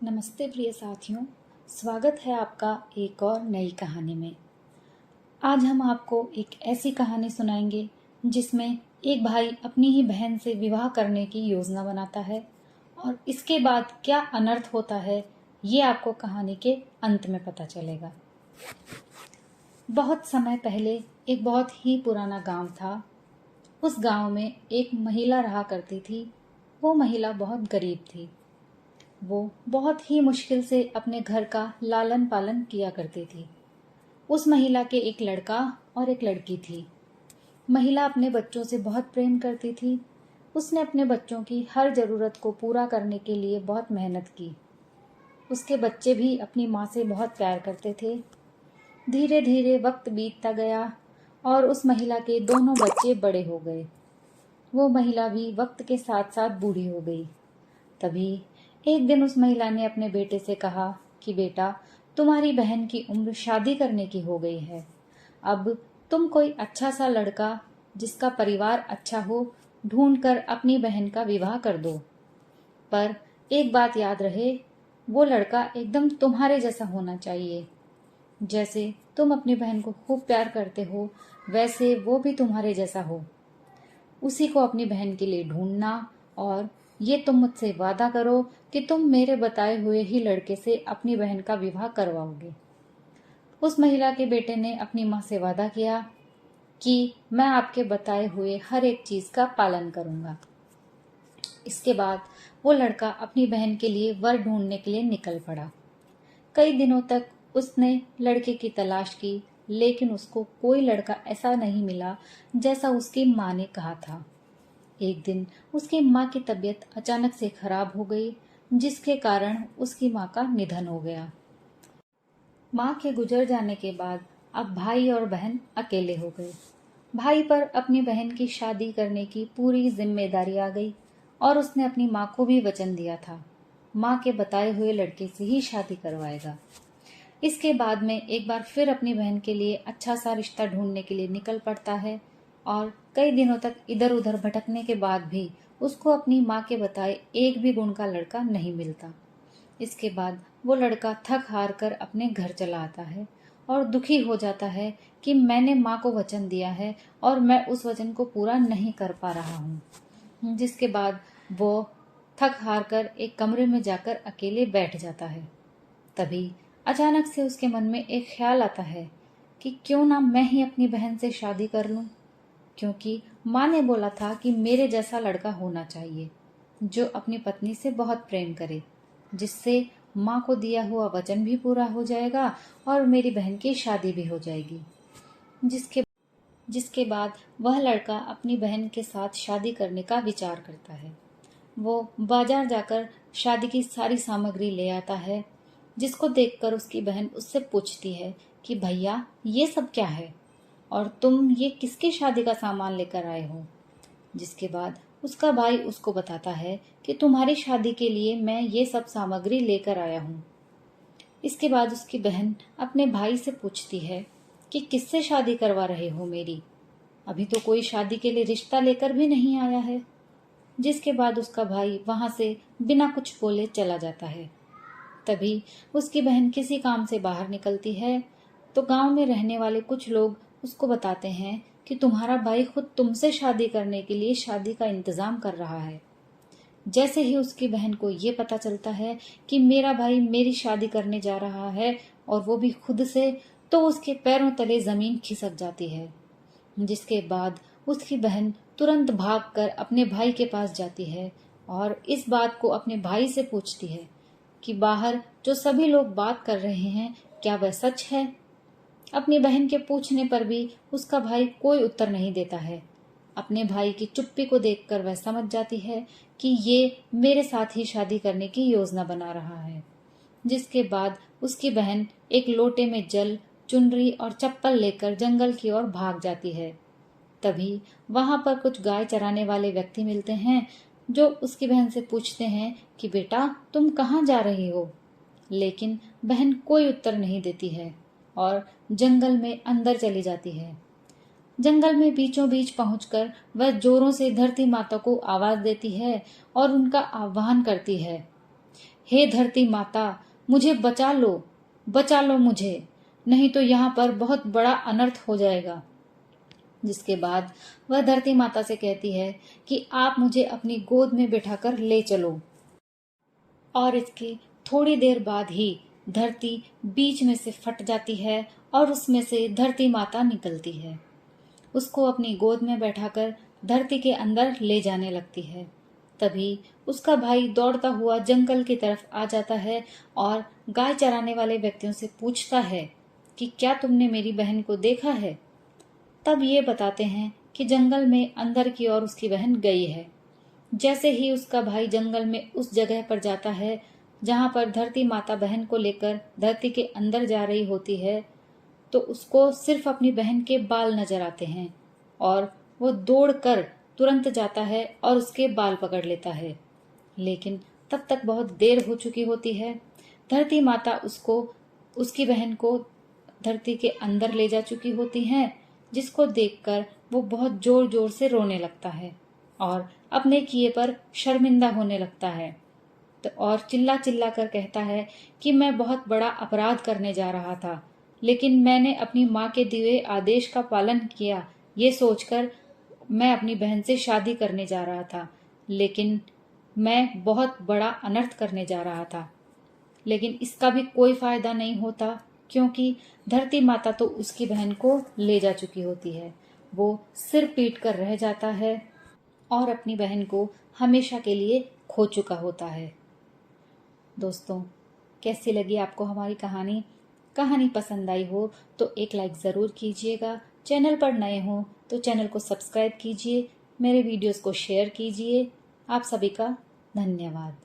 नमस्ते प्रिय साथियों, स्वागत है आपका एक और नई कहानी में। आज हम आपको एक ऐसी कहानी सुनाएंगे जिसमें एक भाई अपनी ही बहन से विवाह करने की योजना बनाता है और इसके बाद क्या अनर्थ होता है ये आपको कहानी के अंत में पता चलेगा। बहुत समय पहले एक बहुत ही पुराना गांव था। उस गांव में एक महिला रहा करती थी। वो महिला बहुत गरीब थी। वो बहुत ही मुश्किल से अपने घर का लालन पालन किया करती थी। उस महिला के एक लड़का और एक लड़की थी। महिला अपने बच्चों से बहुत प्रेम करती थी। उसने अपने बच्चों की हर जरूरत को पूरा करने के लिए बहुत मेहनत की। उसके बच्चे भी अपनी माँ से बहुत प्यार करते थे। धीरे धीरे वक्त बीतता गया और उस महिला के दोनों बच्चे बड़े हो गए। वो महिला भी वक्त के साथ साथ बूढ़ी हो गई। तभी एक दिन उस महिला ने अपने बेटे से कहा कि बेटा, तुम्हारी बहन की उम्र शादी करने की हो गई है। अब तुम कोई अच्छा सा लड़का जिसका परिवार अच्छा हो ढूंढकर अपनी बहन का विवाह कर दो। पर एक बात याद रहे, वो लड़का एकदम तुम्हारे जैसा होना चाहिए। जैसे तुम अपनी बहन को खूब प्यार करते हो वैसे वो भी तुम्हारे जैसा हो। उसी को अपनी बहन के लिए ढूंढना और ये तुम मुझसे वादा करो कि तुम मेरे बताए हुए ही लड़के से अपनी बहन का विवाह करवाओगे। उस महिला के बेटे ने अपनी माँ से वादा किया कि मैं आपके बताए हुए हर एक चीज का पालन करूंगा। इसके बाद वो लड़का अपनी बहन के लिए वर ढूंढने के लिए निकल पड़ा। कई दिनों तक उसने लड़के की तलाश की, लेकिन उसको कोई लड़का ऐसा नहीं मिला जैसा उसकी माँ ने कहा था। एक दिन उसकी माँ की तबीयत अचानक से खराब हो गई, जिसके कारण उसकी माँ का निधन हो गया। माँ के गुजर जाने के बाद अब भाई और बहन अकेले हो गए। भाई पर अपनी बहन की शादी करने की पूरी जिम्मेदारी आ गई और उसने अपनी माँ को भी वचन दिया था, माँ के बताए हुए लड़के से ही शादी करवाएगा। इसके बाद में एक बार फिर अपनी बहन के लिए अच्छा सा रिश्ता ढूंढने के लिए निकल पड़ता है और कई दिनों तक इधर उधर भटकने के बाद भी उसको अपनी माँ के बताए एक भी गुण का लड़का नहीं मिलता। इसके बाद वो लड़का थक हार कर अपने घर चला आता है और दुखी हो जाता है कि मैंने माँ को वचन दिया है और मैं उस वचन को पूरा नहीं कर पा रहा हूँ। जिसके बाद वो थक हार कर एक कमरे में जाकर अकेले बैठ जाता है। तभी अचानक से उसके मन में एक ख्याल आता है कि क्यों ना मैं ही अपनी बहन से शादी कर लूं, क्योंकि माँ ने बोला था कि मेरे जैसा लड़का होना चाहिए जो अपनी पत्नी से बहुत प्रेम करे, जिससे माँ को दिया हुआ वचन भी पूरा हो जाएगा और मेरी बहन की शादी भी हो जाएगी। जिसके जिसके बाद वह लड़का अपनी बहन के साथ शादी करने का विचार करता है। वो बाजार जाकर शादी की सारी सामग्री ले आता है, जिसको देखकर उसकी बहन उससे पूछती है कि भैया ये सब क्या है और तुम ये किसकी शादी का सामान लेकर आए हो। जिसके बाद उसका भाई उसको बताता है कि तुम्हारी शादी के लिए मैं ये सब सामग्री लेकर आया हूँ। इसके बाद उसकी बहन अपने भाई से पूछती है कि किससे शादी करवा रहे हो मेरी, अभी तो कोई शादी के लिए रिश्ता लेकर भी नहीं आया है। जिसके बाद उसका भाई वहां से बिना कुछ बोले चला जाता है। तभी उसकी बहन किसी काम से बाहर निकलती है तो गांव में रहने वाले कुछ लोग उसको बताते हैं कि तुम्हारा भाई खुद तुमसे शादी करने के लिए शादी का इंतजाम कर रहा है। जैसे ही उसकी बहन को ये पता चलता है कि मेरा भाई मेरी शादी करने जा रहा है और वो भी खुद से, तो उसके पैरों तले जमीन खिसक जाती है। जिसके बाद उसकी बहन तुरंत भागकर अपने भाई के पास जाती है और इस बात को अपने भाई से पूछती है कि बाहर जो सभी लोग बात कर रहे हैं क्या वह सच है। अपनी बहन के पूछने पर भी उसका भाई कोई उत्तर नहीं देता है। अपने भाई की चुप्पी को देखकर वह समझ जाती है कि ये मेरे साथ ही शादी करने की योजना बना रहा है। जिसके बाद उसकी बहन एक लोटे में जल, चुनरी और चप्पल लेकर जंगल की ओर भाग जाती है। तभी वहां पर कुछ गाय चराने वाले व्यक्ति मिलते हैं जो उसकी बहन से पूछते हैं कि बेटा तुम कहाँ जा रही हो। लेकिन बहन कोई उत्तर नहीं देती है और जंगल में अंदर चली जाती है। जंगल में बीचों बीच पहुंचकर वह जोरों से धरती माता को आवाज देती है और उनका आह्वान करती है हे धरती माता, मुझे बचा लो मुझे, नहीं तो यहाँ पर बहुत बड़ा अनर्थ हो जाएगा। जिसके बाद वह धरती माता से कहती है कि आप मुझे अपनी गोद में बिठाकर ले चलो। और इसके थोड़ी देर बाद ही धरती बीच में से फट जाती है और उसमें से धरती माता निकलती है। उसको अपनी गोद में बैठाकर धरती के अंदर ले जाने लगती है। तभी उसका भाई दौड़ता हुआ जंगल की तरफ आ जाता है और गाय चराने वाले व्यक्तियों से पूछता है कि क्या तुमने मेरी बहन को देखा है। तब ये बताते हैं कि जंगल में अंदर की ओर उसकी बहन गई है। जैसे ही उसका भाई जंगल में उस जगह पर जाता है जहां पर धरती माता बहन को लेकर धरती के अंदर जा रही होती है, तो उसको सिर्फ अपनी बहन के बाल नजर आते हैं और वो दौड़कर तुरंत जाता है और उसके बाल पकड़ लेता है। लेकिन तब तक बहुत देर हो चुकी होती है। धरती माता उसको उसकी बहन को धरती के अंदर ले जा चुकी होती हैं, जिसको देखकर वो बहुत जोर जोर से रोने लगता है और अपने किए पर शर्मिंदा होने लगता है। तो और चिल्ला चिल्ला कर कहता है कि मैं बहुत बड़ा अपराध करने जा रहा था, लेकिन मैंने अपनी माँ के दिए आदेश का पालन किया, ये सोचकर मैं अपनी बहन से शादी करने जा रहा था, लेकिन मैं बहुत बड़ा अनर्थ करने जा रहा था। लेकिन इसका भी कोई फायदा नहीं होता, क्योंकि धरती माता तो उसकी बहन को ले जा चुकी होती है। वो सिर पीट कर रह जाता है और अपनी बहन को हमेशा के लिए खो चुका होता है। दोस्तों, कैसी लगी आपको हमारी कहानी? कहानी पसंद आई हो तो एक लाइक ज़रूर कीजिएगा। चैनल पर नए हो तो चैनल को सब्सक्राइब कीजिए, मेरे वीडियोस को शेयर कीजिए। आप सभी का धन्यवाद।